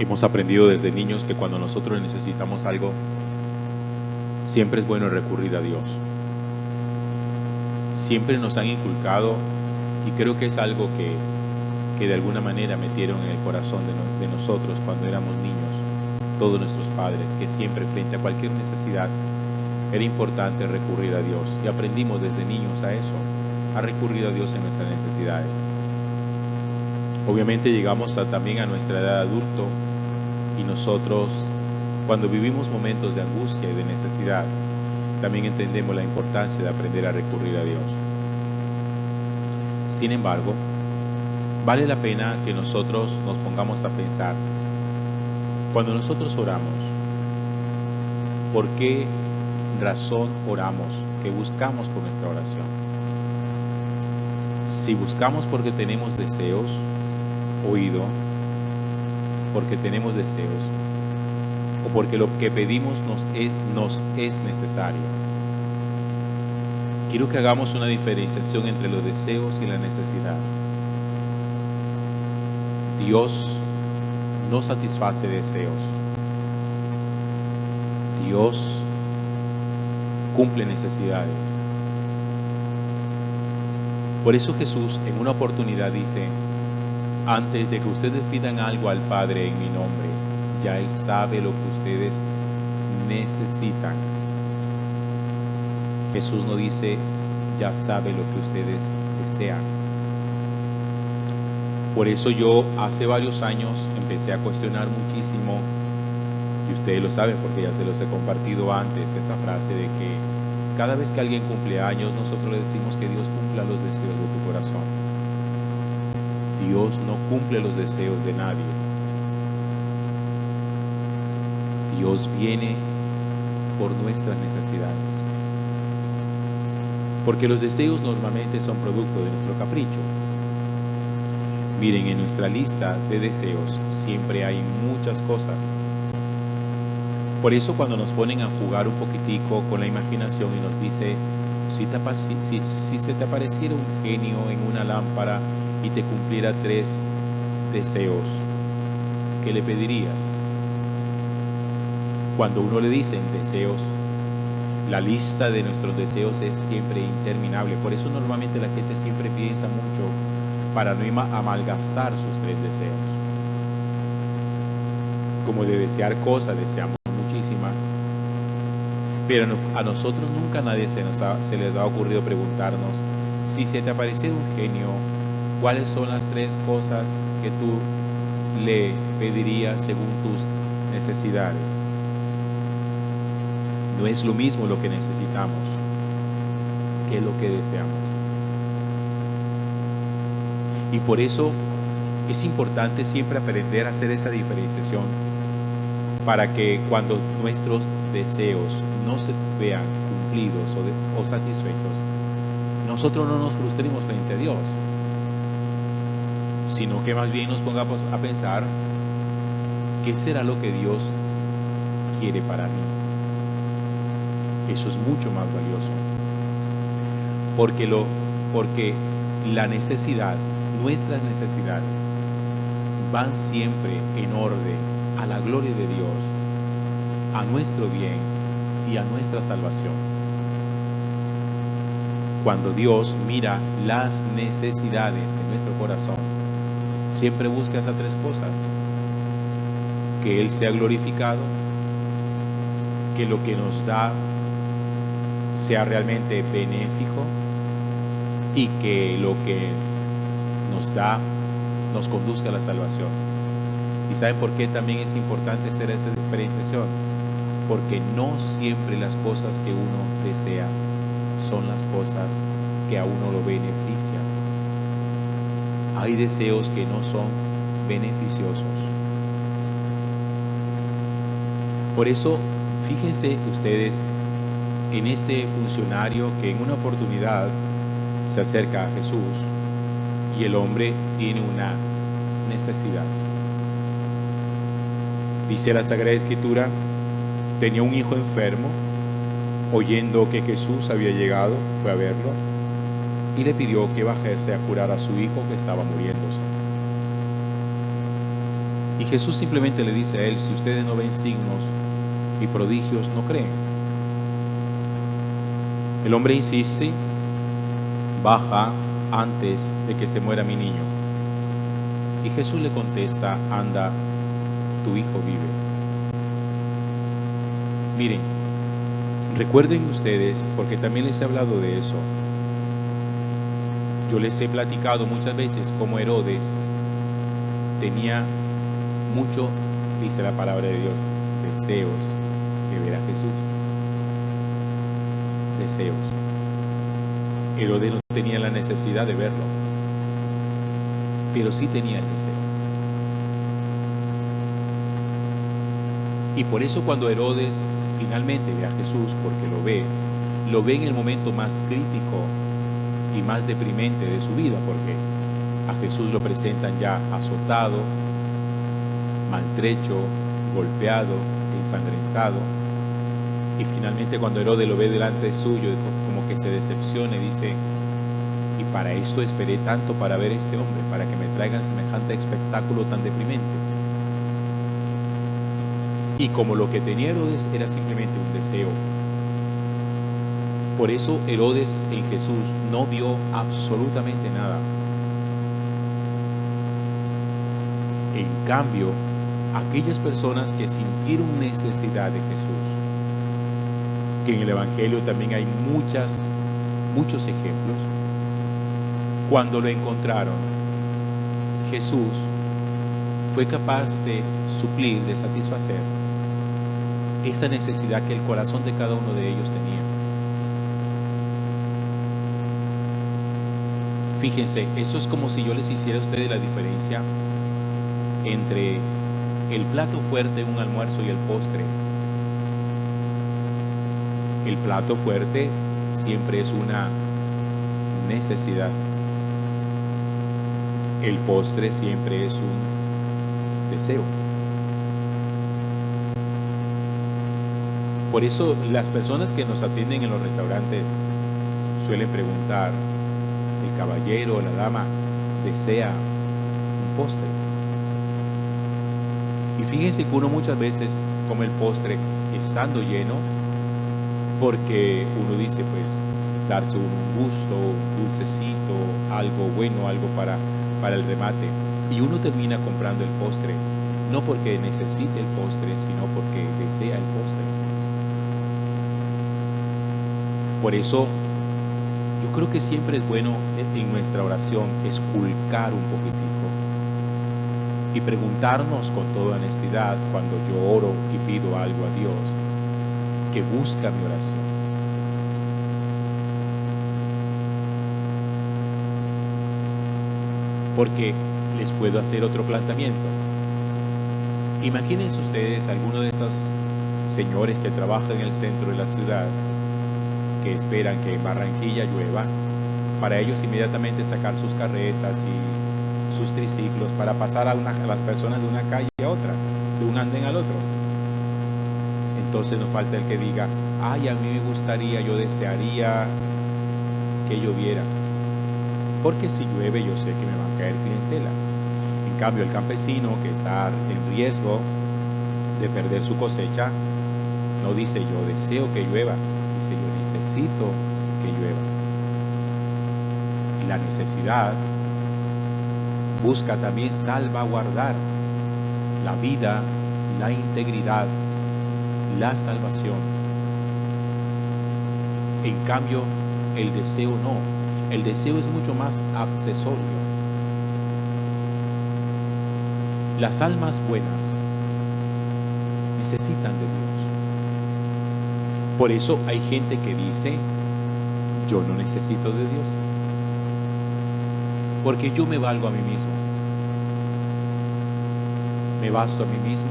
Hemos aprendido desde niños que cuando nosotros necesitamos algo, siempre es bueno recurrir a Dios. Siempre nos han inculcado, y creo que es algo que de alguna manera metieron en el corazón de nosotros cuando éramos niños, todos nuestros padres, que siempre frente a cualquier necesidad era importante recurrir a Dios. Y aprendimos desde niños a eso, a recurrir a Dios en nuestras necesidades. Obviamente llegamos también a nuestra edad adulto y nosotros, cuando vivimos momentos de angustia y de necesidad, también entendemos la importancia de aprender a recurrir a Dios. Sin embargo, vale la pena que nosotros nos pongamos a pensar, cuando nosotros oramos, ¿por qué razón oramos? ¿Qué buscamos con nuestra oración? Si buscamos porque tenemos deseos, oído, porque tenemos deseos, o porque lo que pedimos nos es necesario. Quiero que hagamos una diferenciación entre los deseos y la necesidad. Dios no satisface deseos. Dios cumple necesidades. Por eso Jesús en una oportunidad dice, antes de que ustedes pidan algo al Padre en mi nombre, ya Él sabe lo que ustedes necesitan. Jesús no dice, ya sabe lo que ustedes desean. Por eso yo hace varios años empecé a cuestionar muchísimo, y ustedes lo saben porque ya se los he compartido antes, esa frase de que cada vez que alguien cumple años, nosotros le decimos que Dios cumpla los deseos de tu corazón. Dios no cumple los deseos de nadie. Dios viene por nuestras necesidades. Porque los deseos normalmente son producto de nuestro capricho. Miren, en nuestra lista de deseos siempre hay muchas cosas. Por eso cuando nos ponen a jugar un poquitico con la imaginación y nos dice, si se te apareciera un genio en una lámpara y te cumpliera 3 deseos, ¿qué le pedirías? Cuando uno le dicen deseos, la lista de nuestros deseos es siempre interminable. Por eso normalmente la gente siempre piensa mucho para no amalgastar sus 3 deseos. Como de desear cosas, deseamos muchísimas, pero a nosotros nunca a nadie se les ha ocurrido preguntarnos, si se te apareciera un genio, ¿cuáles son las 3 cosas que tú le pedirías según tus necesidades? No es lo mismo lo que necesitamos que lo que deseamos. Y por eso es importante siempre aprender a hacer esa diferenciación para que cuando nuestros deseos no se vean cumplidos o satisfechos, nosotros no nos frustremos frente a Dios, sino que más bien nos pongamos a pensar ¿qué será lo que Dios quiere para mí? Eso es mucho más valioso. Porque la necesidad, nuestras necesidades, van siempre en orden a la gloria de Dios, a nuestro bien y a nuestra salvación. Cuando Dios mira las necesidades de nuestro corazón, siempre busca esas 3 cosas: que Él sea glorificado, que lo que nos da sea realmente benéfico y que lo que nos da nos conduzca a la salvación. ¿Y saben por qué también es importante hacer esa diferenciación? Porque no siempre las cosas que uno desea son las cosas que a uno lo benefician. Hay deseos que no son beneficiosos. Por eso, fíjense ustedes en este funcionario que en una oportunidad se acerca a Jesús y el hombre tiene una necesidad. Dice la Sagrada Escritura, tenía un hijo enfermo, oyendo que Jesús había llegado, fue a verlo y le pidió que bajase a curar a su hijo que estaba muriéndose. Y Jesús simplemente le dice a él, si ustedes no ven signos y prodigios, no creen. El hombre insiste, baja antes de que se muera mi niño. Y Jesús le contesta, anda, tu hijo vive. Miren, recuerden ustedes, porque también les he hablado de eso, yo les he platicado muchas veces cómo Herodes tenía mucho, dice la palabra de Dios, deseos de ver a Jesús. Deseos. Herodes no tenía la necesidad de verlo, pero sí tenía el deseo. Y por eso cuando Herodes finalmente ve a Jesús, porque lo ve en el momento más crítico y más deprimente de su vida, porque a Jesús lo presentan ya azotado, maltrecho, golpeado, ensangrentado. Y finalmente cuando Herodes lo ve delante suyo, como que se decepciona y dice, y para esto esperé tanto para ver a este hombre, para que me traigan semejante espectáculo tan deprimente. Y como lo que tenía Herodes era simplemente un deseo, por eso Herodes en Jesús no vio absolutamente nada. En cambio, aquellas personas que sintieron necesidad de Jesús, que en el Evangelio también hay muchos ejemplos, cuando lo encontraron, Jesús fue capaz de suplir, de satisfacer esa necesidad que el corazón de cada uno de ellos tenía. Fíjense, eso es como si yo les hiciera a ustedes la diferencia entre el plato fuerte, un almuerzo, y el postre. El plato fuerte siempre es una necesidad. El postre siempre es un deseo. Por eso las personas que nos atienden en los restaurantes suelen preguntar, ¿el caballero o la dama desea un postre? Y fíjense que uno muchas veces come el postre estando lleno, porque uno dice, pues, darse un gusto, un dulcecito, algo bueno, algo para el remate. Y uno termina comprando el postre, no porque necesite el postre, sino porque desea el postre. Por eso, yo creo que siempre es bueno en nuestra oración esculcar un poquitico y preguntarnos con toda honestidad cuando yo oro y pido algo a Dios, que busca mi oración. Porque les puedo hacer otro planteamiento. Imagínense ustedes alguno de estos señores que trabajan en el centro de la ciudad, que esperan que en Barranquilla llueva, para ellos inmediatamente sacar sus carretas y sus triciclos para pasar a las personas de una calle a otra, de un andén al otro. Entonces no falta el que diga, ay, a mí me gustaría, yo desearía que lloviera, porque si llueve yo sé que me va a caer clientela. En cambio, el campesino que está en riesgo de perder su cosecha, no dice yo deseo que llueva, dice yo necesito que llueva. Y la necesidad busca también salvaguardar la vida, la integridad, la salvación. En cambio, el deseo no. El deseo es mucho más accesorio. Las almas buenas necesitan de Dios. Por eso hay gente que dice, yo no necesito de Dios, porque yo me valgo a mí mismo. Me basto a mí mismo.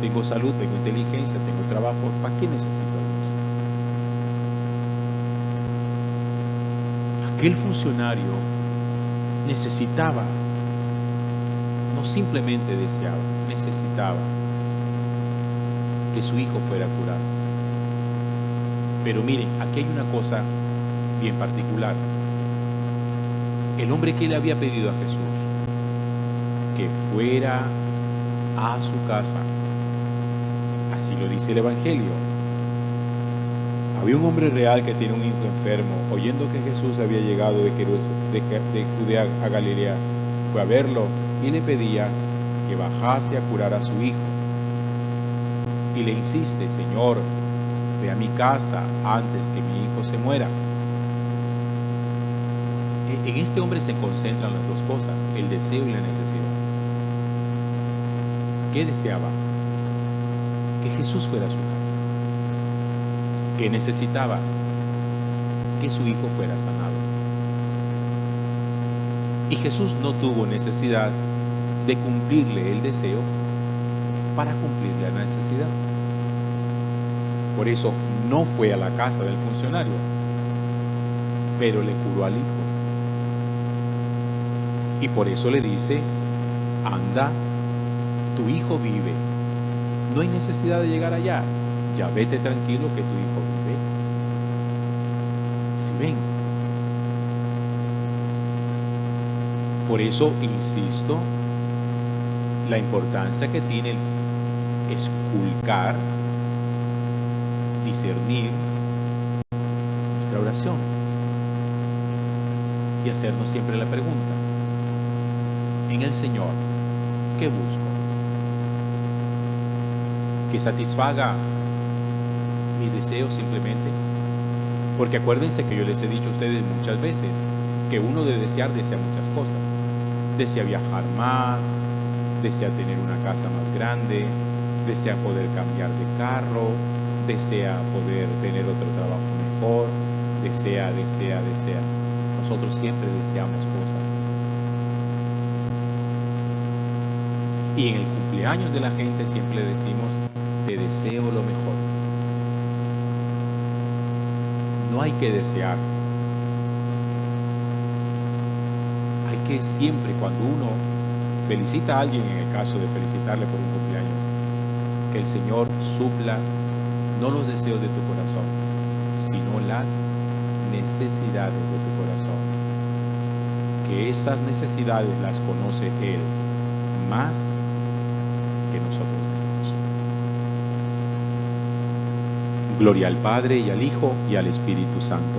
Tengo salud, tengo inteligencia, tengo trabajo. ¿Para qué necesito a Dios? Aquel funcionario necesitaba, no simplemente deseaba, necesitaba que su hijo fuera curado. Pero miren, aquí hay una cosa bien particular. El hombre que le había pedido a Jesús que fuera a su casa. Así lo dice el Evangelio. Había un hombre real que tiene un hijo enfermo. Oyendo que Jesús había llegado de Judea a Galilea, fue a verlo y le pedía que bajase a curar a su hijo. Y le insiste: Señor, ve a mi casa antes que mi hijo se muera. En este hombre se concentran las dos cosas, el deseo y la necesidad. ¿Qué deseaba? Que Jesús fuera a su casa. ¿Qué necesitaba? Que su hijo fuera sanado. Y Jesús no tuvo necesidad de cumplirle el deseo para cumplirle la necesidad. Por eso no fue a la casa del funcionario, pero le curó al hijo. Y por eso le dice: anda, tu hijo vive. No hay necesidad de llegar allá. Ya vete tranquilo que tu hijo vive. ¿Sí ven? Por eso insisto, la importancia que tiene esculcar, discernir nuestra oración y hacernos siempre la pregunta: en el Señor, ¿qué busco? ¿Que satisfaga mis deseos simplemente? Porque acuérdense que yo les he dicho a ustedes muchas veces que uno de desear desea muchas cosas. Desea viajar más, desea tener una casa más grande, desea poder cambiar de carro, desea poder tener otro trabajo mejor, desea. Nosotros siempre deseamos cosas. Y en el cumpleaños de la gente siempre le decimos: te deseo lo mejor. No hay que desear. Hay que siempre, cuando uno felicita a alguien, en el caso de felicitarle por un cumpleaños, que el Señor supla no los deseos de tu corazón, sino las necesidades de tu corazón. Que esas necesidades las conoce Él más que nosotros mismos. Gloria al Padre, y al Hijo, y al Espíritu Santo.